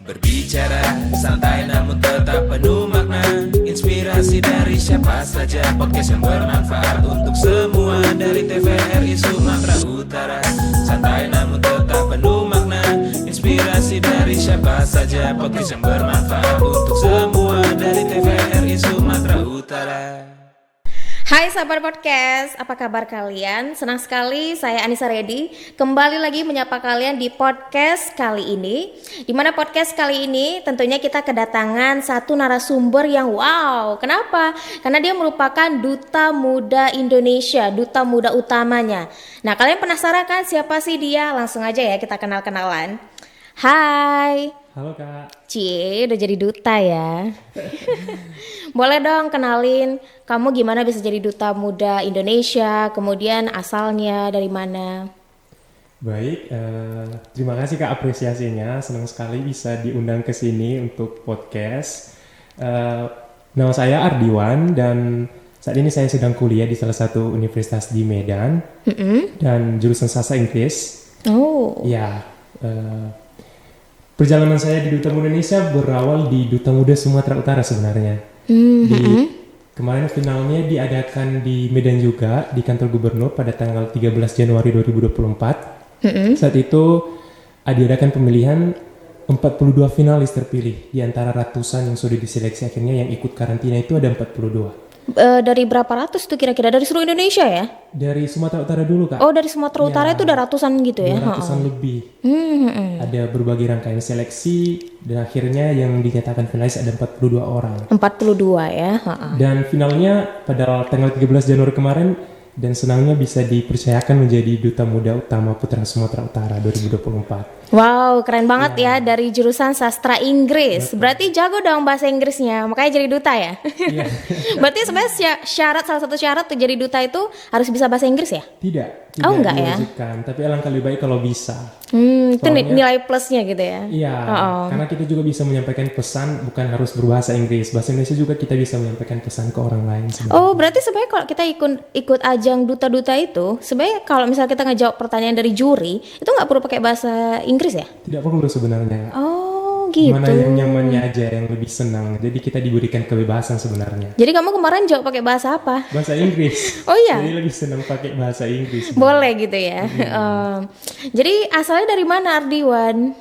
Berbicara santai namun tetap penuh makna. Inspirasi dari siapa saja, podcast yang bermanfaat untuk semua. Dari TVRI Sumatera Utara. Santai namun tetap penuh makna. Inspirasi dari siapa saja, podcast yang bermanfaat untuk semua. Dari TVRI Sumatera Utara. Hai sahabat podcast, apa kabar kalian? Senang sekali saya Anissa Reddy kembali lagi menyapa kalian di podcast kali ini. Di mana podcast kali ini tentunya kita kedatangan satu narasumber yang wow. Kenapa? Karena dia merupakan Duta Muda Indonesia, Duta Muda utamanya. Nah, kalian penasaran kan siapa sih dia? Langsung aja ya kita kenal-kenalan. Hai. Halo Kak. Cie, udah jadi duta ya. Boleh dong kenalin kamu gimana bisa jadi Duta Muda Indonesia, kemudian asalnya dari mana? Baik, terima kasih Kak apresiasinya. Senang sekali bisa diundang ke sini untuk podcast. Nama saya Ardiwan dan saat ini saya sedang kuliah di salah satu universitas di Medan dan jurusan Sastra Inggris. Oh. Ya, perjalanan saya di Duta Muda Indonesia berawal di Duta Muda Sumatera Utara sebenarnya. Kemarin finalnya diadakan di Medan juga, di kantor gubernur pada tanggal 13 Januari 2024. Saat itu diadakan pemilihan 42 finalis terpilih. Di antara ratusan yang sudah diseleksi akhirnya yang ikut karantina itu ada 42. Dari berapa ratus tuh kira-kira? Dari seluruh Indonesia ya? Dari Sumatera Utara dulu Kak. Oh, dari Sumatera Utara itu udah ratusan gitu ya? Ratusan lebih. Ada berbagai rangkaian seleksi dan akhirnya yang dinyatakan finalis ada 42 orang. 42 ya? Dan finalnya pada tanggal 13 Januari kemarin dan senangnya bisa dipercayakan menjadi Duta Muda Utama Putra Sumatera Utara 2024. Wow, keren banget ya dari jurusan Sastra Inggris. Berarti jago dong bahasa Inggrisnya, makanya jadi duta ya? Iya. Berarti sebenarnya salah satu syarat untuk jadi duta itu harus bisa bahasa Inggris ya? Tidak Oh, enggak ya? diwajibkan, tapi alangkah lebih baik kalau bisa. Itu Soalnya- nilai plusnya gitu ya? Iya, karena kita juga bisa menyampaikan pesan bukan harus berbahasa Inggris. Bahasa Indonesia juga kita bisa menyampaikan pesan ke orang lain sebenarnya. Oh, berarti sebenarnya kalau kita ikut ajang duta-duta itu, sebenarnya kalau misalnya kita ngejawab pertanyaan dari juri, itu nggak perlu pakai bahasa Inggris ya? Tidak perlu sebenarnya. Oh, gitu. Mana yang nyamannya aja, yang lebih senang. Jadi kita diberikan kebebasan sebenarnya. Jadi kamu kemarin jawab pakai bahasa apa? Bahasa Inggris. Oh iya? Jadi lebih senang pakai bahasa Inggris. Boleh gitu ya. Jadi asalnya dari mana Ardiwan?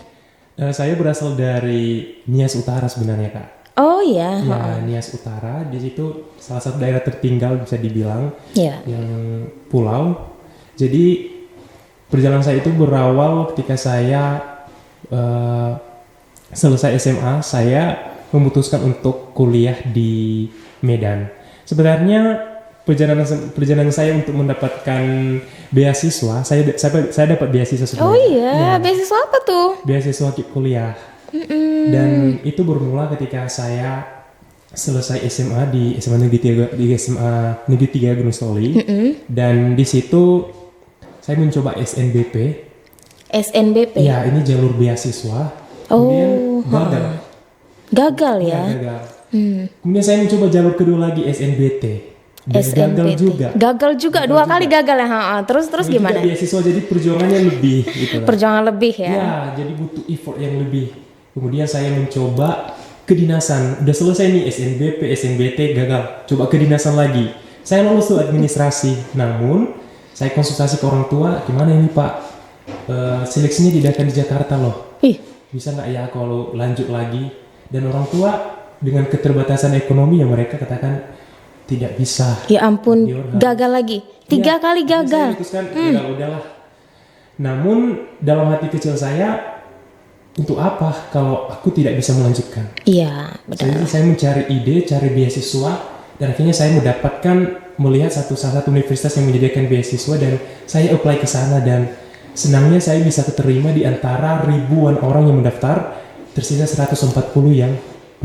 Saya berasal dari Nias Utara sebenarnya Kak. Oh iya. Ya, Nias Utara. Di situ salah satu daerah tertinggal bisa dibilang. Iya. Yang pulau. Jadi perjalanan saya itu berawal ketika saya selesai SMA. Saya memutuskan untuk kuliah di Medan. Sebenarnya perjalanan saya untuk mendapatkan beasiswa, saya dapat beasiswa sebenarnya. Oh iya, beasiswa apa tuh? Beasiswa kuliah. Dan itu bermula ketika saya selesai SMA di SMA Negeri 3 Gunung Soli. Dan di situ saya mencoba SNBP. SNBP. Ya, ini jalur beasiswa. Kemudian gagal. Gagal ya? Ya, gagal. Kemudian saya mencoba jalur kedua lagi SNBT. Dan gagal juga. Gagal juga, dua kali gagal ya. Terus gimana? Juga beasiswa, jadi perjuangannya lebih gitu lah. Perjuangan lebih ya? Ya, jadi butuh effort yang lebih. Kemudian saya mencoba kedinasan. Udah selesai nih SNBP, SNBT gagal. Coba kedinasan lagi. Saya lulus tuh administrasi. Namun saya konsultasi ke orang tua, gimana ini Pak? Seleksinya tidak akan di Jakarta loh. Bisa nggak ya kalau lanjut lagi? Dan orang tua dengan keterbatasan ekonomi yang mereka katakan tidak bisa. Ya ampun, gagal lagi. 3 kali gagal. Saya memutuskan, ya udahlah. Namun dalam hati kecil saya, untuk apa kalau aku tidak bisa melanjutkan? Iya, benar. Jadi saya mencari ide, cari beasiswa, dan akhirnya saya melihat salah satu universitas yang menyediakan beasiswa dan saya apply ke sana dan senangnya saya bisa keterima di antara ribuan orang yang mendaftar, tersisa 140 yang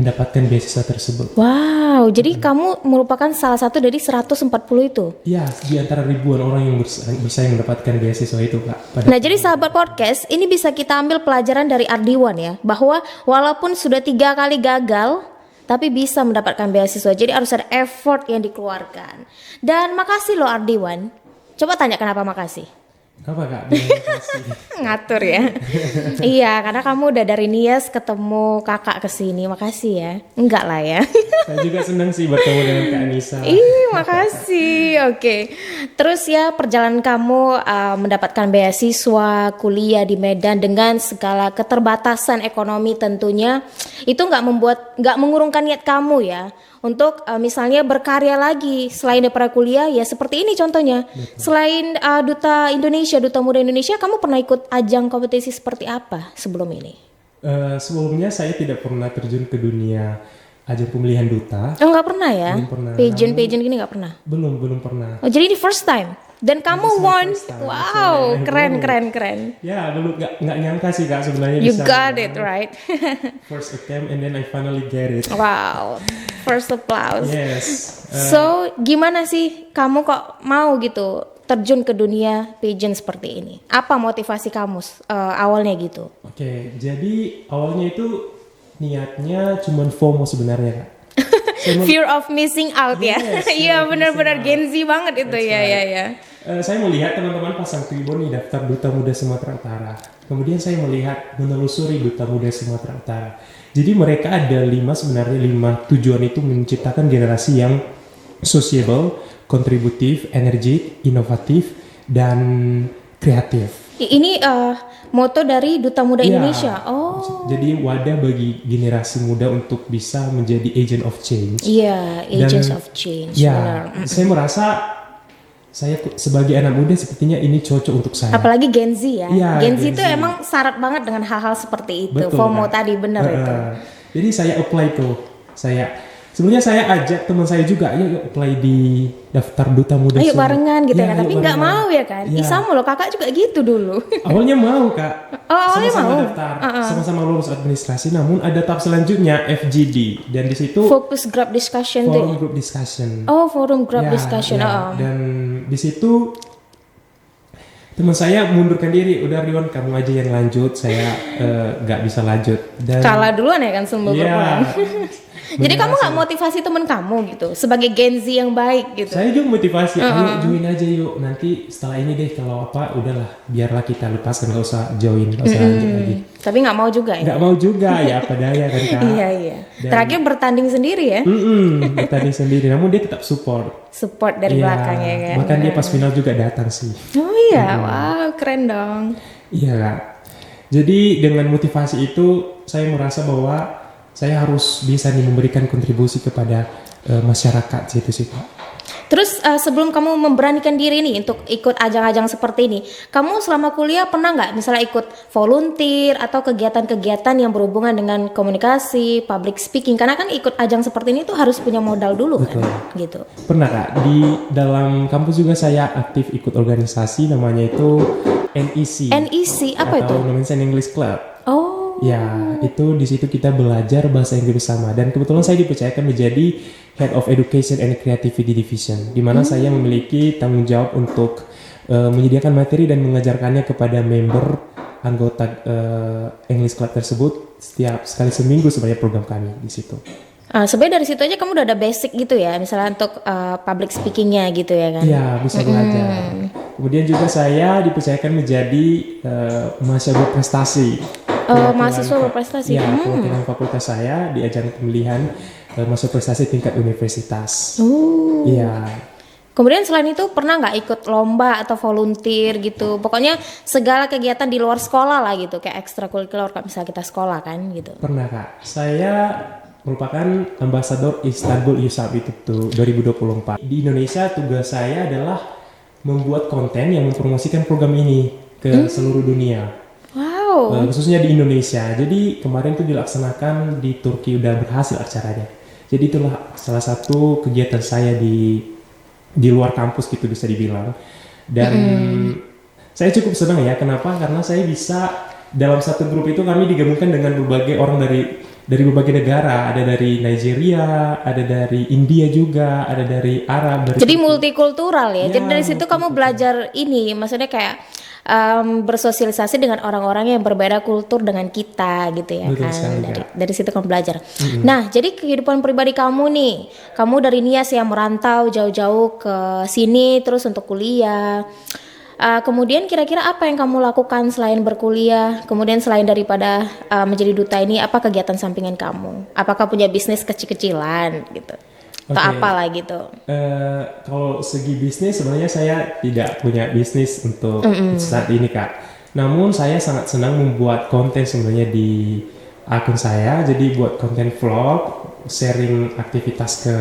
mendapatkan beasiswa tersebut. Wow, jadi kamu merupakan salah satu dari 140 itu? Ya, di antara ribuan orang yang bisa mendapatkan beasiswa itu Kak. Nah, jadi sahabat podcast, ini bisa kita ambil pelajaran dari Ardiwan ya, bahwa walaupun sudah 3 kali gagal, tapi bisa mendapatkan beasiswa. Jadi harus ada effort yang dikeluarkan. Dan makasih loh Ardiwan. Coba tanya kenapa makasih. Apa Kak? Terima kasih. Ngatur ya. Iya, karena kamu udah dari Nias ketemu kakak kesini. Makasih ya. Enggak lah ya. Saya juga senang sih bertemu dengan Kak Anissa. Ih, makasih. Oke. Terus ya perjalanan kamu mendapatkan beasiswa kuliah di Medan dengan segala keterbatasan ekonomi tentunya itu nggak mengurungkan niat kamu ya untuk misalnya berkarya lagi selain daripada kuliah ya seperti ini contohnya. Selain Duta Indonesia, Duta Muda Indonesia, kamu pernah ikut ajang kompetisi seperti apa sebelum ini? Sebelumnya saya tidak pernah terjun ke dunia ajang pemilihan duta. Oh, nggak pernah ya? Belum pernah. Pageant gini nggak pernah? Belum pernah. Oh, jadi ini first time. Dan kamu my won. first time. Wow, Saya keren. Ya, belum nggak nyangka sih Kak sebenarnya You bisa got it menang. right. First attempt and then I finally get it. Wow, first applause. Yes. So, gimana sih kamu kok mau gitu terjun ke dunia pageant seperti ini? Apa motivasi kamu awalnya gitu? Oke, jadi awalnya itu niatnya cuman FOMO sebenarnya Kak. Fear of missing out ya? Yes, Iya fear of benar-benar missing Gen Z banget itu That's ya right. ya. Saya melihat teman-teman pasang tribun di daftar Duta Muda Sumatera Utara. Kemudian saya melihat menelusuri Duta Muda Sumatera Utara. Jadi mereka ada 5 tujuan itu menciptakan generasi yang sociable, kontributif, energik, inovatif, dan kreatif. Ini moto dari Duta Muda Ya, Indonesia. Oh, jadi wadah bagi generasi muda untuk bisa menjadi agent of change. iya, agents of change. Ya, Benar. saya merasa saya sebagai anak muda sepertinya ini cocok untuk saya. Apalagi Gen Z ya. Iya, Gen Z Gen itu Z. emang syarat banget dengan hal-hal seperti itu. Betul, FOMO Kak. tadi bener itu. Jadi saya apply tuh. Sebenarnya saya ajak teman saya juga, yuk apply di daftar Duta Muda. Ayo Sumut. barengan gitu ya, Iya, kan? Tapi ayo nggak barengan. mau ya kan? Iya. Ih sama loh, kakak juga gitu dulu. Awalnya mau Kak. Oh, awalnya Sama-sama mau? daftar, sama-sama lulus administrasi. Namun ada tahap selanjutnya FGD dan di situ Focus group discussion tuh. forum group discussion. Oh, forum group Ya, discussion. ya. Oh. Dan di situ teman saya mundurkan diri, udah Riwan kamu aja yang lanjut, saya nggak bisa lanjut. Dan Kalah duluan ya kan semua Iya. Jadi kamu nggak motivasi temen kamu gitu sebagai Gen Z yang baik gitu. Saya juga motivasi, ayo join aja yuk. Nanti setelah ini deh kalau apa udahlah, biarlah kita lepaskan, nggak usah join, nggak usah lanjut lagi. Tapi nggak mau juga ya. Nggak mau juga ya apa daya kan Kak. Iya. Terakhir bertanding sendiri ya. Bertanding sendiri, namun dia tetap support. Support dari Iya, belakang ya kan. bahkan dia pas final juga datang sih. Oh iya, wow keren dong. Iya Kak. Jadi dengan motivasi itu saya merasa bahwa saya harus bisa nih memberikan kontribusi kepada masyarakat gitu sih Kak. Terus sebelum kamu memberanikan diri nih untuk ikut ajang-ajang seperti ini, kamu selama kuliah pernah nggak misalnya ikut volunteer atau kegiatan-kegiatan yang berhubungan dengan komunikasi, public speaking? Karena kan ikut ajang seperti ini tuh harus punya modal dulu Betul. kan, gitu. Pernah Kak, di dalam kampus juga saya aktif ikut organisasi namanya itu NEC. NEC apa itu? Atau Indonesian English Club. Oh, Ya, itu di situ kita belajar bahasa Inggris bersama dan kebetulan saya dipercayakan menjadi Head of Education and Creativity Division, di mana saya memiliki tanggung jawab untuk menyediakan materi dan mengajarkannya kepada member anggota English Club tersebut setiap sekali seminggu sebagai program kami di situ. sebenarnya dari situ aja kamu udah ada basic gitu ya, misalnya untuk public speakingnya gitu ya kan? Iya, bisa belajar. Kemudian juga saya dipercayakan menjadi mahasiswa berprestasi. Mahasiswa berprestasi. Ya, perwakilan fakultas saya di ajang pemilihan mahasiswa prestasi tingkat universitas. Iya. Kemudian selain itu pernah nggak ikut lomba atau volunteer gitu? Pokoknya segala kegiatan di luar sekolah lah gitu, kayak ekstrakurikuler kalau misalnya kita sekolah kan gitu. Pernah Kak. Saya merupakan ambasador Istanbul Youth itu tuh 2024. Di Indonesia tugas saya adalah membuat konten yang mempromosikan program ini ke seluruh dunia. Wow. Khususnya di Indonesia. Jadi kemarin itu dilaksanakan di Turki, udah berhasil acaranya. Jadi itulah salah satu kegiatan saya di luar kampus gitu bisa dibilang. Dan saya cukup senang ya. Kenapa? Karena saya bisa dalam satu grup itu kami digabungkan dengan berbagai orang dari berbagai negara. Ada dari Nigeria, ada dari India juga, ada dari Arab. Dari Jadi multikultural ya. Ya, Jadi dari situ kamu belajar ini, maksudnya kayak bersosialisasi dengan orang-orang yang berbeda kultur dengan kita gitu ya. Betul kan. sekali, Dari situ kamu belajar. Nah, jadi kehidupan pribadi kamu nih, kamu dari Nias yang merantau jauh-jauh ke sini terus untuk kuliah. Kemudian kira-kira apa yang kamu lakukan selain berkuliah? Kemudian selain daripada menjadi duta ini, apa kegiatan sampingan kamu? Apakah punya bisnis kecil-kecilan gitu? Atau Oke. apalah gitu? Kalau segi bisnis sebenarnya saya tidak punya bisnis untuk saat ini Kak. Namun saya sangat senang membuat konten sebenarnya di akun saya. Jadi buat konten vlog, sharing aktivitas ke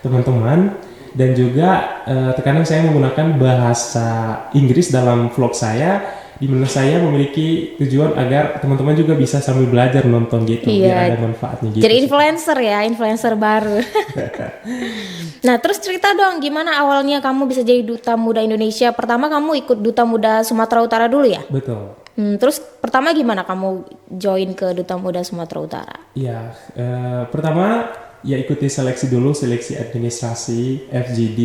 teman-teman, dan juga terkadang saya menggunakan bahasa Inggris dalam vlog saya, di mana saya memiliki tujuan agar teman-teman juga bisa sambil belajar nonton gitu, biar ada manfaatnya gitu. Jadi influencer ya, influencer baru. Nah, terus cerita dong gimana awalnya kamu bisa jadi Duta Muda Indonesia. Pertama kamu ikut Duta Muda Sumatera Utara dulu ya? Betul. Terus pertama gimana kamu join ke Duta Muda Sumatera Utara? Ya, pertama ya ikuti seleksi dulu, seleksi administrasi, FGD,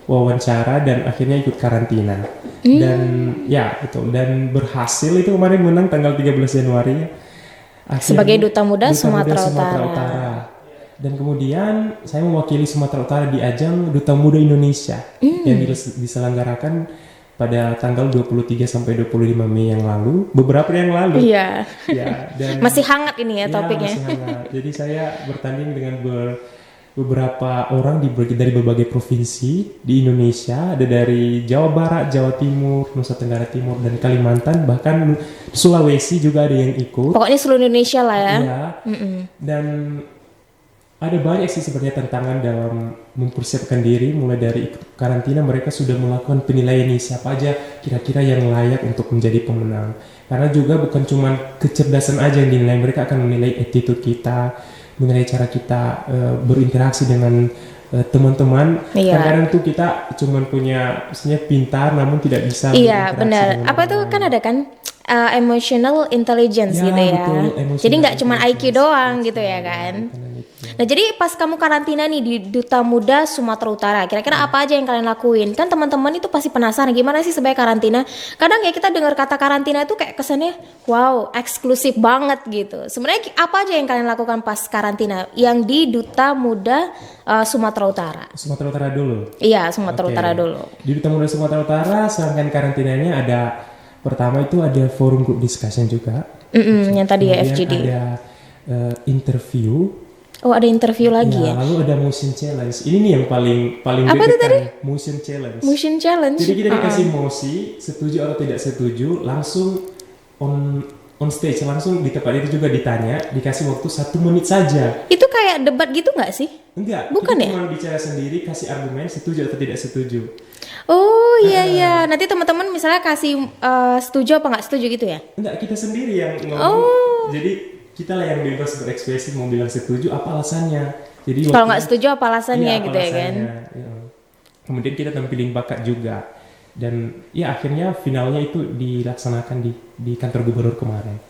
wawancara, dan akhirnya ikut karantina. Dan ya itu, dan berhasil itu kemarin menang tanggal 13 Januari. Akhirnya, Sebagai Duta Muda Sumatera Utara. Dan kemudian saya mewakili Sumatera Utara di ajang Duta Muda Indonesia yang diselenggarakan pada tanggal 23 sampai 25 Mei yang lalu, beberapa yang lalu. Iya. Ya, dan Masih hangat ini ya topiknya. masih hangat. Jadi saya bertanding dengan beberapa orang dari berbagai provinsi di Indonesia, ada dari Jawa Barat, Jawa Timur, Nusa Tenggara Timur, dan Kalimantan, bahkan Sulawesi juga ada yang ikut. Pokoknya seluruh Indonesia lah ya. Ya, dan ada banyak sih sebenarnya tantangan dalam mempersiapkan diri. Mulai dari ikut karantina, mereka sudah melakukan penilaian nih siapa aja kira-kira yang layak untuk menjadi pemenang. Karena juga bukan cuma kecerdasan aja yang dinilai, mereka akan menilai attitude kita, mengenai cara kita berinteraksi dengan teman-teman. Iya. Kadang-kadang tuh kita cuma punya maksudnya pintar namun tidak bisa Iya, berinteraksi benar. dengan Apa orang tuh lain. kan ada kan emotional intelligence Ya, gitu ya. betul, emotional Jadi nggak cuma IQ intelligence. doang gitu ya kan. Nah, jadi pas kamu karantina nih di Duta Muda Sumatera Utara, kira-kira apa aja yang kalian lakuin? Kan teman-teman itu pasti penasaran gimana sih sebagai karantina. Kadang ya kita dengar kata karantina itu kayak kesannya wow, eksklusif banget gitu. Sebenarnya apa aja yang kalian lakukan pas karantina yang di Duta Muda Sumatera Utara? Sumatera Utara dulu. Iya, Sumatera Oke. Utara dulu. Di Duta Muda Sumatera Utara, serangkaian karantinanya ada, pertama itu ada forum group discussion juga. Yang tadi ya Kemudian FGD. ada interview. Oh, ada interview lagi ya? Lalu ada motion challenge. Ini nih yang paling Apa tuh tadi? motion challenge. Motion challenge. Jadi kita dikasih mosi, setuju atau tidak setuju, langsung on stage, langsung di tempat itu juga ditanya, dikasih waktu 1 menit saja. Itu kayak debat gitu nggak sih? Enggak, Bukan kita ya? cuma bicara sendiri, kasih argumen setuju atau tidak setuju. Oh iya iya. Nanti teman-teman misalnya kasih setuju apa nggak setuju gitu ya? Enggak, kita sendiri yang ngomong. Jadi kita lah yang bebas berekspresi, mau bilang setuju apa alasannya. Jadi Kalau nggak setuju apa alasannya iya, gitu ya kan? alasannya, iya. Kemudian kita tampilin bakat juga. Dan ya akhirnya finalnya itu dilaksanakan di kantor gubernur kemarin.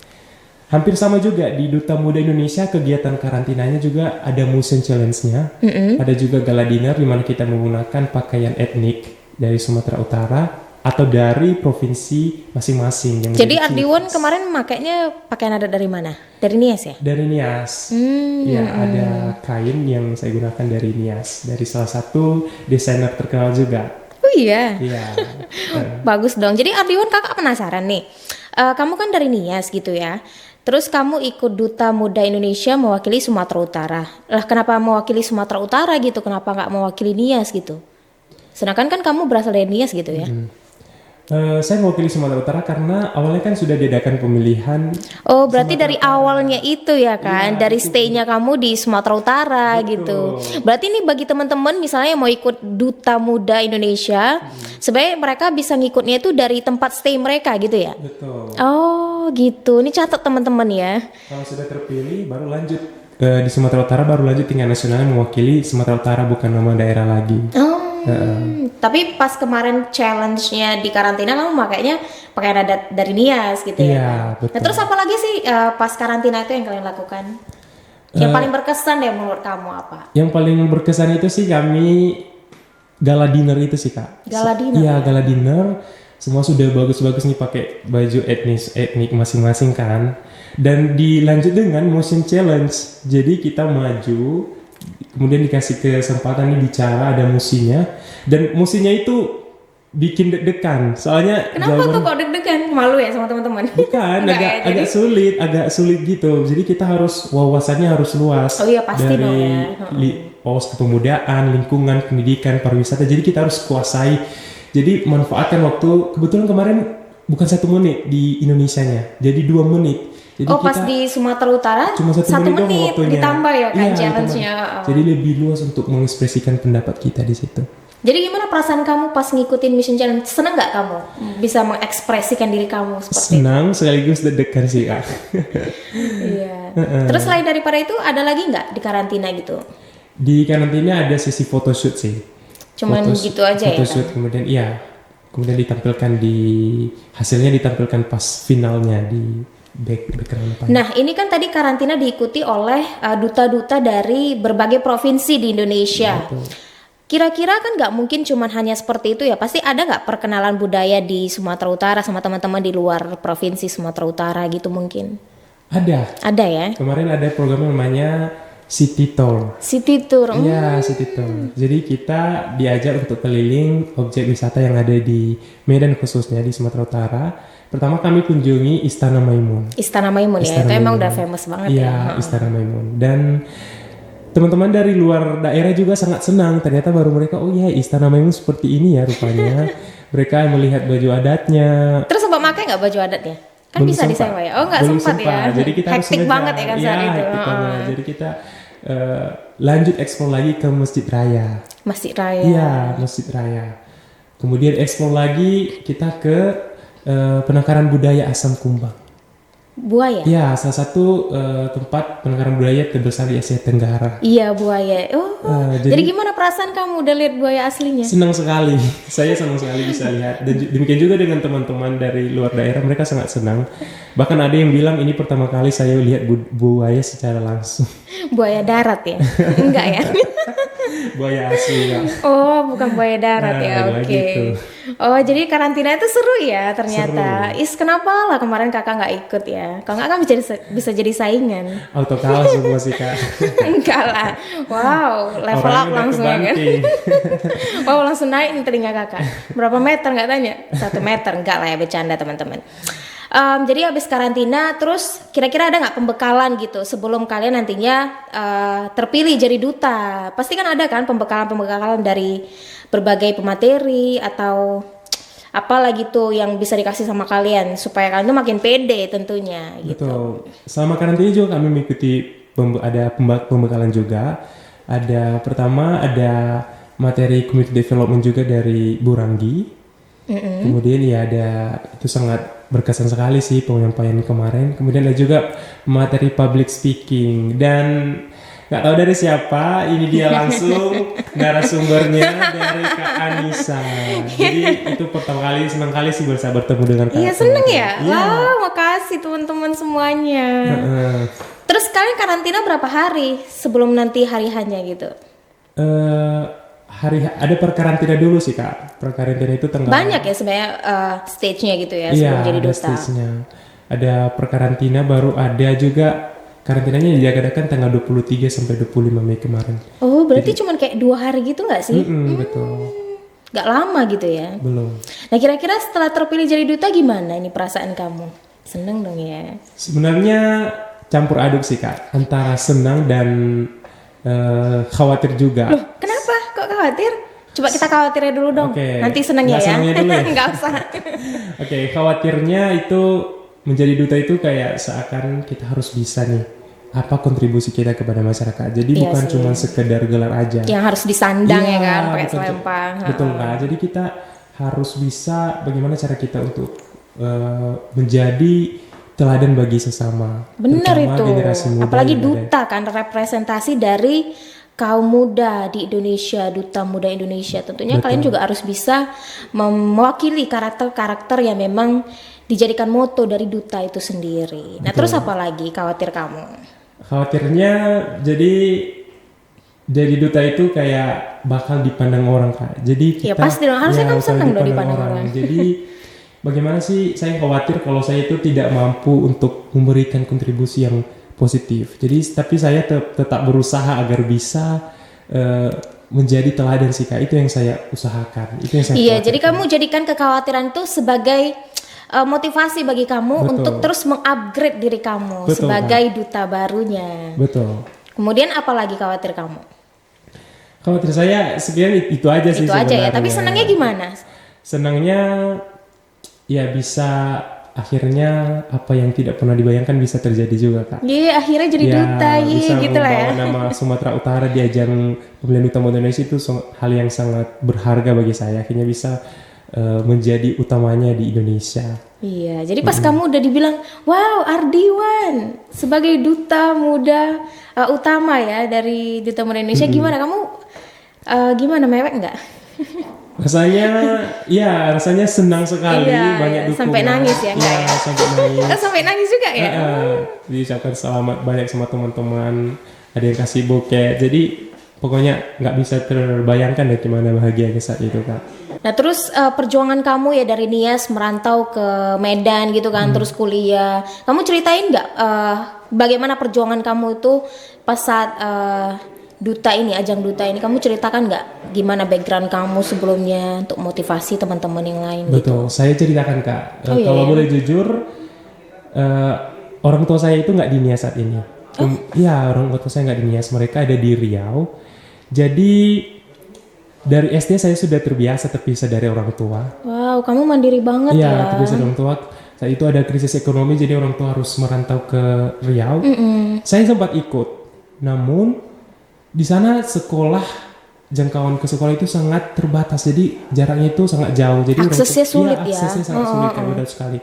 Hampir sama juga di Duta Muda Indonesia, kegiatan karantinanya juga ada motion challenge-nya. Ada juga gala dinner di mana kita menggunakan pakaian etnik dari Sumatera Utara atau dari provinsi masing-masing. Yang Jadi menjadi Ardiwon kemarin makainya pakaian adat dari mana? Dari Nias ya? dari Nias. Ya, ada kain yang saya gunakan dari Nias, dari salah satu desainer terkenal juga. Oh iya. Iya. Bagus dong. Jadi Ardiwon kakak penasaran nih. Kamu kan dari Nias gitu ya. Terus kamu ikut Duta Muda Indonesia mewakili Sumatera Utara. Lah kenapa mewakili Sumatera Utara gitu? Kenapa nggak mewakili Nias gitu? Sedangkan kan kamu berasal dari Nias gitu ya. Saya mewakili Sumatera Utara karena awalnya kan sudah diadakan pemilihan. Oh, berarti dari awalnya itu ya kan? Iya, Dari itu. stay-nya kamu di Sumatera Utara gitu. Berarti ini bagi teman-teman misalnya yang mau ikut Duta Muda Indonesia, sebenarnya mereka bisa ngikutnya itu dari tempat stay mereka gitu ya? Betul. Oh, gitu. Ini catat teman-teman ya. Kalau sudah terpilih baru lanjut di Sumatera Utara, baru lanjut tingkat nasional mewakili Sumatera Utara, bukan nama daerah lagi. Oh. Tapi pas kemarin challenge-nya di karantina kamu makanya pakaian adat dari Nias gitu ya. Iya, Kan? betul. Nah, terus apa lagi sih pas karantina itu yang kalian lakukan? Yang paling berkesan deh menurut kamu apa? Yang paling berkesan itu sih kami gala dinner itu sih Kak. Gala dinner, Iya, gala dinner. Semua sudah bagus-bagus nih pakai baju etnik masing-masing kan. Dan dilanjut dengan motion challenge. Jadi kita maju, kemudian dikasih kesempatan nih bicara, ada musinya. Dan musinya itu bikin deg-degan. Soalnya Kenapa tuh kok deg-degan? Malu ya sama teman-teman? bukan, Enggak ya, jadi- agak sulit gitu. Jadi kita harus wawasannya harus luas. Oh iya, pasti dari dong ya. wawasan kepemudaan, lingkungan, pendidikan, pariwisata. Jadi kita harus kuasai. Jadi manfaatkan waktu. Kebetulan kemarin bukan 1 menit di Indonesianya, jadi 2 menit. Jadi Oh pas kita di Sumatera Utara cuma 1 1 menit doang menit waktunya. ditambah ya kan Iya, challenge-nya. ditambah. Jadi lebih luas untuk mengekspresikan pendapat kita di situ. Jadi gimana perasaan kamu pas ngikutin Mission Challenge? Seneng nggak kamu bisa mengekspresikan diri kamu seperti itu? Senang sekaligus deg-degan sih Kak. Iya. Terus selain daripada itu ada lagi nggak di karantina gitu? Di karantina ada sesi photoshoot sih. Cuman gitu aja ya photoshoot, kan? kemudian ditampilkan hasilnya ditampilkan pas finalnya di background apa. Nah ini kan tadi karantina diikuti oleh duta-duta dari berbagai provinsi di Indonesia. Kira-kira kan nggak mungkin cuman hanya seperti itu ya, pasti ada nggak perkenalan budaya di Sumatera Utara sama teman-teman di luar provinsi Sumatera Utara gitu mungkin? Ada ya? Kemarin ada program yang namanya City Tour. City Tour. Iya, City Tour. Jadi kita diajak untuk keliling objek wisata yang ada di Medan khususnya di Sumatera Utara. Pertama kami kunjungi Istana Maimun. Istana Maimun ya, itu emang udah famous banget ya. Iya, Istana Maimun. Dan teman-teman dari luar daerah juga sangat senang. Ternyata baru mereka, oh iya Istana Maimun seperti ini ya rupanya. Mereka melihat baju adatnya. Terus sempat pakai nggak baju adatnya? Kan Belum bisa sempat. disewa ya? Oh nggak Belum sempat ya? Jadi kita harus hektik ngejar. banget ya kan saat Iya, itu. hektik banget. Jadi kita lanjut eksplor lagi ke Masjid Raya. Masjid Raya. Iya, Masjid Raya. Kemudian eksplor lagi kita ke penangkaran budaya Asam Kumbang. Buaya? Ya, salah satu tempat penangkaran budaya terbesar di Asia Tenggara. Iya buaya. Oh, jadi gimana perasaan kamu udah lihat buaya aslinya? Senang sekali, saya senang sekali bisa lihat. Dan demikian juga dengan teman-teman dari luar daerah, mereka sangat senang. Bahkan ada yang bilang ini pertama kali saya lihat buaya secara langsung. Buaya darat ya? Enggak ya? Buaya asli ya. Oh, bukan buaya darat Nah, ya, ada oke. lagi tuh. Oh, jadi karantina itu seru ya ternyata. Kenapa lah kemarin kakak nggak ikut ya? Kalau nggak kan bisa jadi saingan. Auto kalah semua sih Kak. Enggak lah. Wow, level Orangnya up udah langsung ya kan? kebanting. Wow, langsung naik nih telinga kakak. Berapa meter nggak tanya? 1 meter, enggak lah ya, bercanda teman-teman. Jadi habis karantina, terus kira-kira ada nggak pembekalan gitu sebelum kalian nantinya terpilih jadi duta? Pasti kan ada kan pembekalan dari berbagai pemateri atau apalah gitu yang bisa dikasih sama kalian supaya kalian tuh makin pede tentunya gitu. Betul. Selama karantina juga kami mengikuti ada pembekalan juga. Pertama ada materi community development juga dari Bu Ranggi. Kemudian ya itu sangat berkesan sekali sih penyampaian kemarin. Kemudian ada juga materi public speaking dan nggak tahu dari siapa, ini dia langsung narasumbernya dari Kak Anissa. Jadi itu pertama kali, senang kali sih bisa bertemu dengan Kak. Iya seneng ya. Iya. Wah, makasih teman-teman semuanya. Terus kalian karantina berapa hari sebelum nanti hari hanya gitu? Ada perkarantina dulu sih Kak. Perkarantina itu tanggal Banyak ya sebenarnya stage-nya gitu ya sebelum jadi ada duta. stage-nya. Ada perkarantina, baru ada juga karantinanya diadakan tanggal 23 sampai 25 Mei kemarin. Oh, berarti cuman kayak 2 hari gitu nggak sih? Betul. Gak lama gitu ya? Belum. Nah kira-kira setelah terpilih jadi duta gimana ini perasaan kamu? Seneng dong ya? Sebenarnya campur aduk sih Kak, antara senang dan khawatir juga. Loh, kenapa? Kok khawatir? Coba kita khawatirnya dulu dong. Oke. Nanti senengnya Nggak ya. senangnya dulu ya? Nggak usah. Oke, khawatirnya itu menjadi duta itu kayak seakan kita harus bisa nih apa kontribusi kita kepada masyarakat. Jadi Iya bukan sih. cuma sekedar gelar aja. Yang harus disandang ya Iya, kan, pakai betul, selempang. Betul Kak. Jadi kita harus bisa bagaimana cara kita untuk menjadi teladan bagi sesama. Bener terutama itu. generasi muda Apalagi yang ada. duta kan representasi dari kaum muda di Indonesia, duta muda Indonesia. Tentunya kalian juga harus bisa mewakili karakter-karakter yang memang dijadikan moto dari duta itu sendiri. Nah, terus apa lagi khawatir kamu? Khawatirnya jadi duta itu kayak bakal dipandang orang Kak. Jadi Ya, kita pasti dong. Harusnya kamu bakal senang dong dipandang orang. Jadi bagaimana sih saya khawatir kalau saya itu tidak mampu untuk memberikan kontribusi yang positif. Jadi tapi saya tetap berusaha agar bisa menjadi teladan sih Kak. Itu yang saya usahakan. Itu yang saya Iya, jadi khawatirkan. kamu jadikan kekhawatiran itu sebagai motivasi bagi kamu Betul. untuk terus mengupgrade diri kamu Betul, sebagai duta barunya. Betul. Kemudian apa lagi khawatir kamu? Khawatir saya sebenarnya itu aja sih Itu aja ya, sebenarnya. tapi senangnya gimana? Senangnya ya bisa akhirnya apa yang tidak pernah dibayangkan bisa terjadi juga Kak. Iya, akhirnya jadi Ya, duta, bisa gitu lah ya. membawa nama Sumatera Utara di ajang pemilihan duta muda Indonesia itu hal yang sangat berharga bagi saya. Akhirnya bisa menjadi utamanya di Indonesia. Iya, jadi pas kamu udah dibilang, wow Ardiwan sebagai duta muda utama ya dari Duta Muda Indonesia, gimana kamu? Gimana, mewek nggak? Rasanya senang sekali, Iya, banyak iya. dukungan. Sampai nangis ya, enggak ya? Sampai nangis. Sampai nangis juga ya? Diucapkan selamat banyak sama teman-teman, ada yang kasih bouquet. Jadi pokoknya nggak bisa terbayangkan deh gimana bahagianya saat itu Kak. Nah terus perjuangan kamu ya dari Nias merantau ke Medan gitu kan, terus kuliah. Kamu ceritain nggak bagaimana perjuangan kamu itu pas saat duta ini, ajang duta ini? Kamu ceritakan nggak gimana background kamu sebelumnya untuk motivasi teman-teman yang lain? Betul, saya ceritakan Kak. Oh, iya, Kalau iya. boleh jujur, orang tua saya itu nggak di Nias saat ini. Iya, orang tua saya nggak di Nias, mereka ada di Riau. Jadi dari SD saya sudah terbiasa terpisah dari orang tua. Wow, kamu mandiri banget Iya, ya. terpisah dari orang tua. Saat itu ada krisis ekonomi, jadi orang tua harus merantau ke Riau. Saya sempat ikut, namun di sana sekolah, jangkauan ke sekolah itu sangat terbatas, jadi jaraknya itu sangat jauh. Jadi Aksesnya sulit ya? Aksesnya sangat sulit, Kak, benar sekali.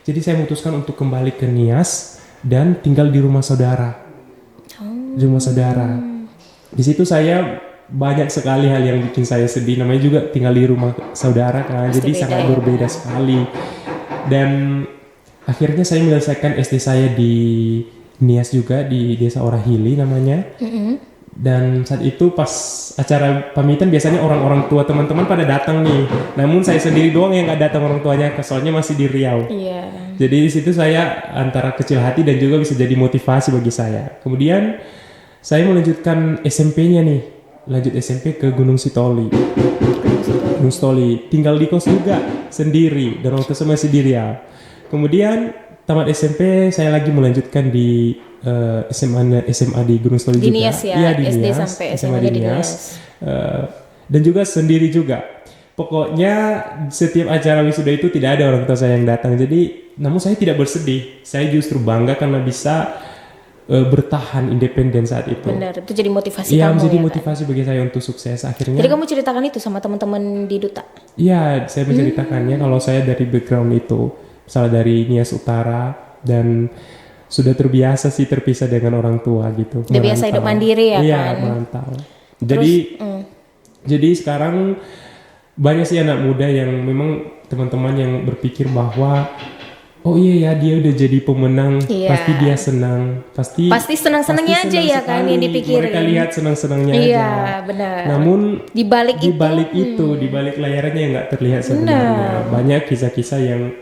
Jadi saya memutuskan untuk kembali ke Nias dan tinggal di rumah saudara. Di rumah saudara. Di situ saya banyak sekali hal yang bikin saya sedih. Namanya juga tinggal di rumah saudara kan, Pasti jadi beda sangat ya? berbeda sekali. Dan akhirnya saya menyelesaikan SD saya di Nias juga, di Desa Orahili namanya. Dan saat itu pas acara pamitan biasanya orang-orang tua teman-teman pada datang nih. Namun saya sendiri doang yang nggak datang orang tuanya, soalnya masih di Riau. Iya. Jadi di situ saya antara kecil hati dan juga bisa jadi motivasi bagi saya. Kemudian saya melanjutkan SMP-nya nih, lanjut SMP ke Gunung Sitoli. Gunung Sitoli, tinggal di kos juga sendiri dan waktu itu masih di Riau. Kemudian tamat SMP saya lagi melanjutkan di SMA di Gunung Sitoli Di juga. Nias ya, Iya, di SD Nias, sampai SMA SMA-nya di di Nias. Nias. Dan juga sendiri juga. Pokoknya setiap acara wisuda itu tidak ada orang tua saya yang datang. Jadi, namun saya tidak bersedih. Saya justru bangga karena bisa bertahan independen saat itu. Benar, itu jadi motivasi Iya, kamu menjadi ya, kan? motivasi bagi saya untuk sukses. Akhirnya, Jadi kamu ceritakan itu sama teman-teman di Duta. iya, saya menceritakannya kalau saya dari background itu, misalnya dari Nias Utara dan sudah terbiasa sih terpisah dengan orang tua gitu. Udah biasa hidup mandiri ya, iya, kan? merantau. Jadi sekarang banyak sih anak muda yang memang teman-teman yang berpikir bahwa oh iya ya dia udah jadi pemenang, Iya. pasti dia senang, pasti senang-senangnya pasti aja senang ya kan yang sekali. dipikirin. Mereka lihat senang-senangnya Iya, aja. benar. Namun Di balik di balik itu, di balik layarnya yang nggak terlihat sebenarnya. Banyak kisah-kisah yang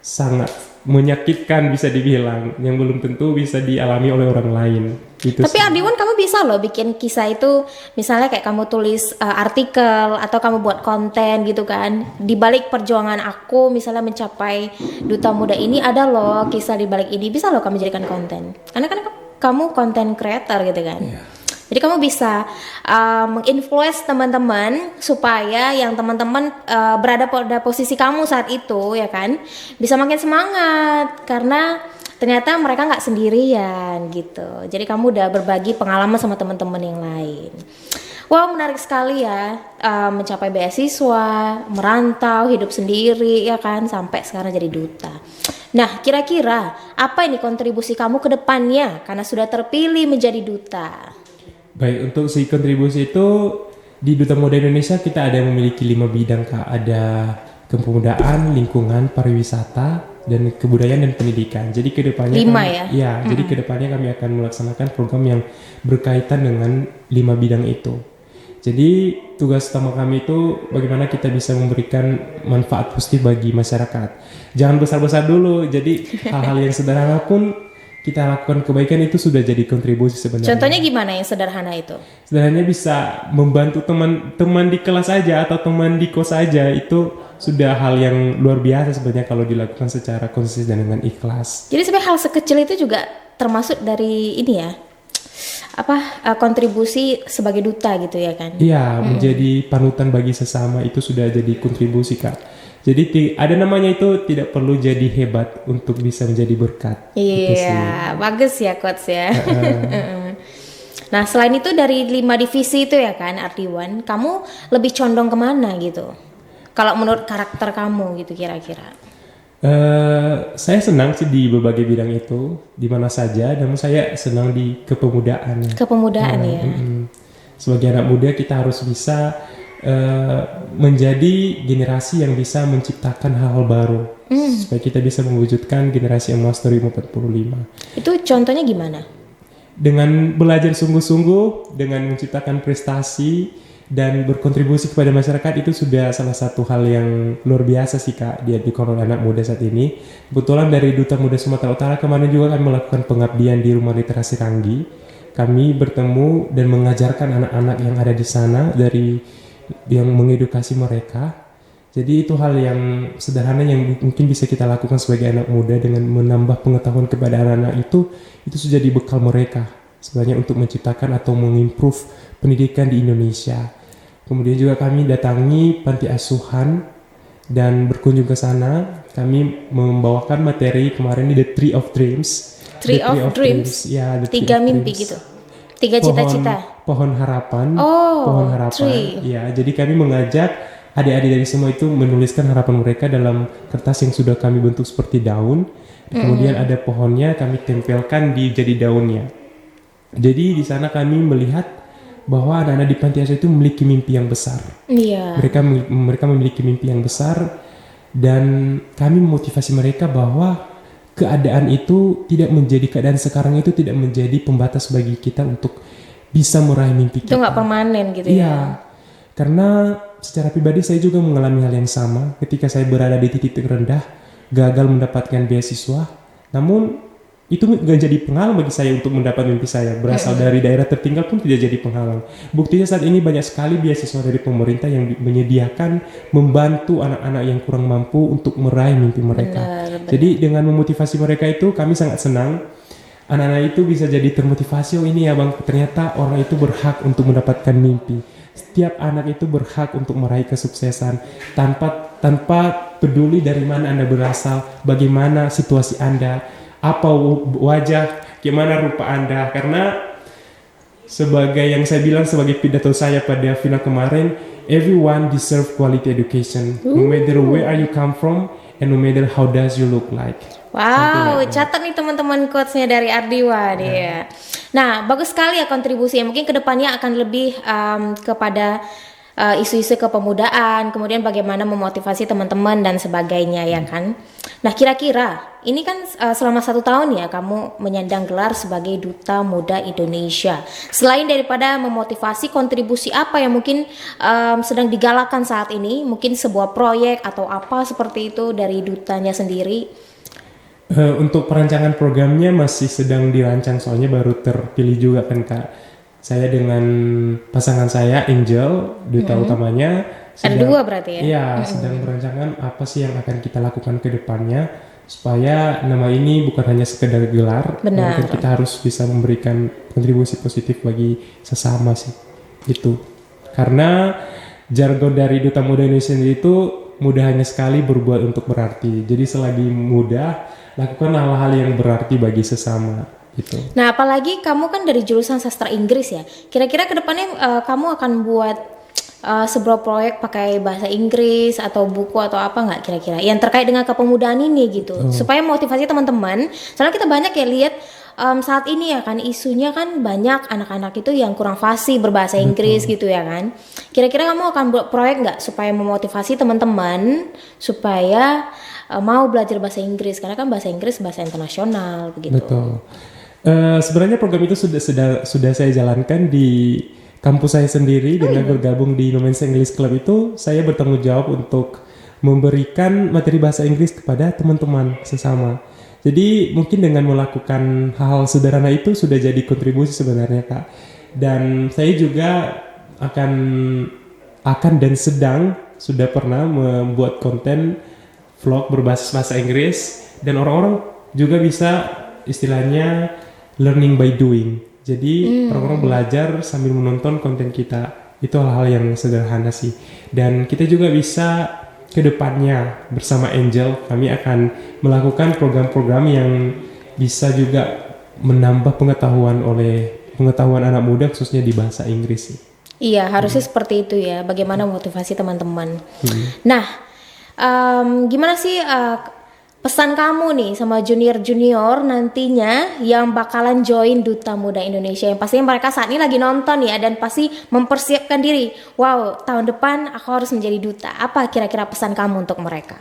sangat menyakitkan bisa dibilang, yang belum tentu bisa dialami oleh orang lain. Itu Tapi sih. Ardiwan kamu bisa loh bikin kisah itu, misalnya kayak kamu tulis artikel atau kamu buat konten gitu kan. Di balik perjuangan aku misalnya mencapai Duta Muda ini ada loh kisah di balik ini, bisa loh kamu jadikan konten. Karena kan kamu konten creator gitu kan. Jadi kamu bisa menginfluence teman-teman supaya yang teman-teman berada pada posisi kamu saat itu ya kan bisa makin semangat karena ternyata mereka nggak sendirian gitu. Jadi kamu udah berbagi pengalaman sama teman-teman yang lain. Wow, menarik sekali ya, mencapai beasiswa, merantau, hidup sendiri ya kan sampai sekarang jadi duta. Nah, kira-kira apa ini kontribusi kamu ke depannya karena sudah terpilih menjadi duta? Baik, untuk si kontribusi itu di Duta Muda Indonesia kita ada yang memiliki 5 bidang Kak. Ada kepemudaan, lingkungan, pariwisata, dan kebudayaan dan pendidikan. Jadi kedepannya 5 kami, ya? Iya, jadi kedepannya kami akan melaksanakan program yang berkaitan dengan 5 bidang itu. Jadi tugas utama kami itu bagaimana kita bisa memberikan manfaat positif bagi masyarakat. Jangan besar-besar dulu. Jadi hal-hal yang sederhana pun kita lakukan kebaikan itu sudah jadi kontribusi sebenarnya. Contohnya gimana yang sederhana itu? Sebenarnya bisa membantu teman-teman di kelas aja atau teman di kos aja, itu sudah hal yang luar biasa sebenarnya kalau dilakukan secara konsisten dengan ikhlas. Jadi sebenarnya hal sekecil itu juga termasuk dari ini ya, kontribusi sebagai duta gitu ya kan? Iya, menjadi panutan bagi sesama itu sudah jadi kontribusi, Kak. Jadi ada namanya itu tidak perlu jadi hebat untuk bisa menjadi berkat. Iya, bagus ya coach ya. Nah selain itu dari 5 divisi itu ya kan RD1, kamu lebih condong kemana gitu? Kalau menurut karakter kamu gitu kira-kira? Saya senang sih di berbagai bidang itu, di mana saja, namun saya senang di kepemudaan. Kepemudaan ya. Sebagai anak muda kita harus bisa menjadi generasi yang bisa menciptakan hal-hal baru, supaya kita bisa mewujudkan generasi emas 2045. Itu contohnya gimana? Dengan belajar sungguh-sungguh, dengan menciptakan prestasi dan berkontribusi kepada masyarakat, itu sudah salah satu hal yang luar biasa sih Kak di kolom anak muda saat ini. Kebetulan dari Duta Muda Sumatera Utara kemarin juga kami melakukan pengabdian di Rumah Literasi Ranggi. Kami bertemu dan mengajarkan anak-anak yang ada di sana, yang mengedukasi mereka. Jadi itu hal yang sederhana yang mungkin bisa kita lakukan sebagai anak muda dengan menambah pengetahuan kepada anak-anak itu sudah jadi bekal mereka sebenarnya untuk menciptakan atau mengimprove pendidikan di Indonesia. Kemudian juga kami datangi panti asuhan dan berkunjung ke sana. Kami membawakan materi kemarin di The Tree of Dreams. Tree of Dreams? Ya, The Tree 3 of mimpi Dreams. gitu? 3 cita-cita? Pohon harapan. Oh, pohon harapan. tree. Ya, jadi kami mengajak adik-adik dari semua itu menuliskan harapan mereka dalam kertas yang sudah kami bentuk seperti daun. Kemudian ada pohonnya, kami tempelkan jadi daunnya. Jadi di sana kami melihat bahwa anak-anak di panti asuhan itu memiliki mimpi yang besar. Iya. Mereka memiliki mimpi yang besar, dan kami memotivasi mereka bahwa keadaan sekarang itu tidak menjadi pembatas bagi kita untuk bisa meraih mimpi kita. Itu nggak permanen gitu Iya, ya? karena secara pribadi saya juga mengalami hal yang sama ketika saya berada di titik terendah, gagal mendapatkan beasiswa. Namun itu nggak jadi penghalang bagi saya untuk mendapat mimpi saya. Berasal dari daerah tertinggal pun tidak jadi penghalang. Buktinya saat ini banyak sekali beasiswa dari pemerintah yang menyediakan membantu anak-anak yang kurang mampu untuk meraih mimpi mereka. Benar. Jadi dengan memotivasi mereka itu kami sangat senang. Anak-anak itu bisa jadi termotivasi, oh ini ya bang, ternyata orang itu berhak untuk mendapatkan mimpi. Setiap anak itu berhak untuk meraih kesuksesan tanpa peduli dari mana Anda berasal, bagaimana situasi Anda, apa wajah, gimana rupa Anda. Karena sebagai yang saya bilang sebagai pidato saya pada final kemarin, everyone deserve quality education, no matter where you come from and no matter how does you look like. Wow, catat nih teman-teman quotes-nya dari Ardiwa dia. Nah, bagus sekali ya kontribusinya. Mungkin kedepannya akan lebih kepada isu-isu kepemudaan, kemudian bagaimana memotivasi teman-teman dan sebagainya ya kan. Nah, kira-kira ini kan selama 1 tahun ya kamu menyandang gelar sebagai Duta Muda Indonesia. Selain daripada memotivasi, kontribusi apa yang mungkin sedang digalakan saat ini? Mungkin sebuah proyek atau apa seperti itu dari dutanya sendiri? Untuk perancangan programnya masih sedang dirancang, soalnya baru terpilih juga kan Kak. Saya dengan pasangan saya Angel, duta utamanya. Ada 2 berarti ya? Iya, sedang merancangkan apa sih yang akan kita lakukan ke depannya supaya nama ini bukan hanya sekedar gelar, melainkan kita harus bisa memberikan kontribusi positif bagi sesama sih. Itu. Karena jargon dari Duta Muda Indonesia sendiri itu mudah hanya sekali berbuat untuk berarti. Jadi selagi mudah, lakukan hal-hal yang berarti bagi sesama gitu. Nah, apalagi kamu kan dari jurusan sastra Inggris ya. Kira-kira kedepannya kamu akan buat sebuah proyek pakai bahasa Inggris atau buku atau apa nggak kira-kira yang terkait dengan kepemudaan ini gitu, supaya motivasi teman-teman. Soalnya kita banyak ya lihat saat ini ya kan isunya kan banyak anak-anak itu yang kurang fasih berbahasa Inggris gitu ya kan. Kira-kira kamu akan buat proyek nggak supaya memotivasi teman-teman supaya mau belajar bahasa Inggris, karena kan bahasa Inggris bahasa internasional begitu. Betul. Sebenarnya program itu sudah saya jalankan di kampus saya sendiri dengan bergabung di Indonesia English Club. Itu saya bertanggung jawab untuk memberikan materi bahasa Inggris kepada teman-teman sesama. Jadi mungkin dengan melakukan hal-hal sederhana itu sudah jadi kontribusi sebenarnya Kak. Dan saya juga akan dan sedang sudah pernah membuat konten vlog berbasis bahasa Inggris, dan orang-orang juga bisa istilahnya learning by doing. Jadi orang-orang belajar sambil menonton konten kita. Itu hal-hal yang sederhana sih. Dan kita juga bisa ke depannya bersama Angel, kami akan melakukan program-program yang bisa juga menambah pengetahuan anak muda khususnya di bahasa Inggris sih. Iya, harusnya seperti itu ya. Bagaimana motivasi teman-teman. Nah, gimana sih pesan kamu nih sama junior-junior nantinya yang bakalan join Duta Muda Indonesia, yang pastinya mereka saat ini lagi nonton ya dan pasti mempersiapkan diri. Wow, tahun depan aku harus menjadi duta. Apa kira-kira pesan kamu untuk mereka?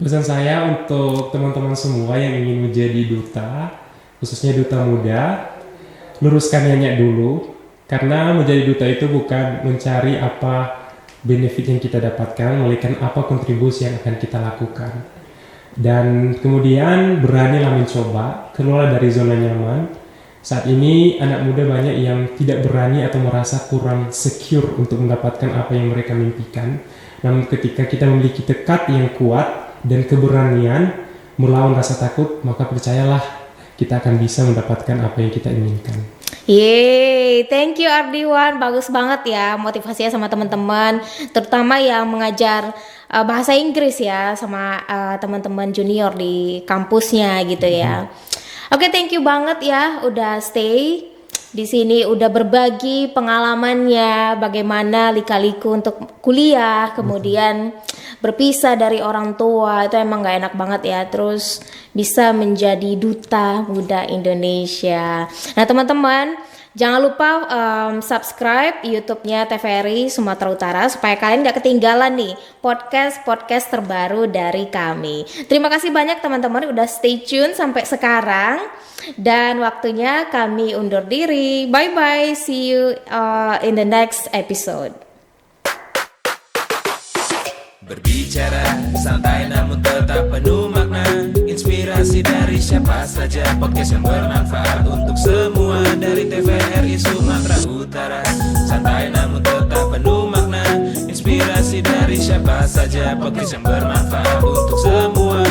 Pesan saya untuk teman-teman semua yang ingin menjadi duta, khususnya duta muda, luruskan niatnya dulu. Karena menjadi duta itu bukan mencari apa benefit yang kita dapatkan, melainkan apa kontribusi yang akan kita lakukan. Dan kemudian beranilah mencoba, keluar dari zona nyaman. Saat ini anak muda banyak yang tidak berani atau merasa kurang secure untuk mendapatkan apa yang mereka mimpikan. Namun ketika kita memiliki tekad yang kuat dan keberanian melawan rasa takut, maka percayalah kita akan bisa mendapatkan apa yang kita inginkan. Yeay, thank you Ardiwan, bagus banget ya motivasinya sama teman-teman, terutama yang mengajar bahasa Inggris ya sama teman-teman junior di kampusnya gitu ya. Oke, thank you banget ya udah stay di sini, udah berbagi pengalamannya bagaimana lika-liku untuk kuliah, kemudian berpisah dari orang tua, itu emang gak enak banget ya. Terus bisa menjadi Duta Muda Indonesia. Nah teman-teman, jangan lupa subscribe YouTube-nya TVRI Sumatera Utara supaya kalian gak ketinggalan nih podcast terbaru dari kami. Terima kasih banyak teman-teman udah stay tune sampai sekarang. Dan waktunya kami undur diri. Bye-bye, see you in the next episode. Berbicara santai namun tetap penuh makna, inspirasi dari siapa saja, podcast yang bermanfaat untuk semua dari TVRI Sumatera Utara. Santai namun tetap penuh makna, inspirasi dari siapa saja, podcast yang bermanfaat untuk semua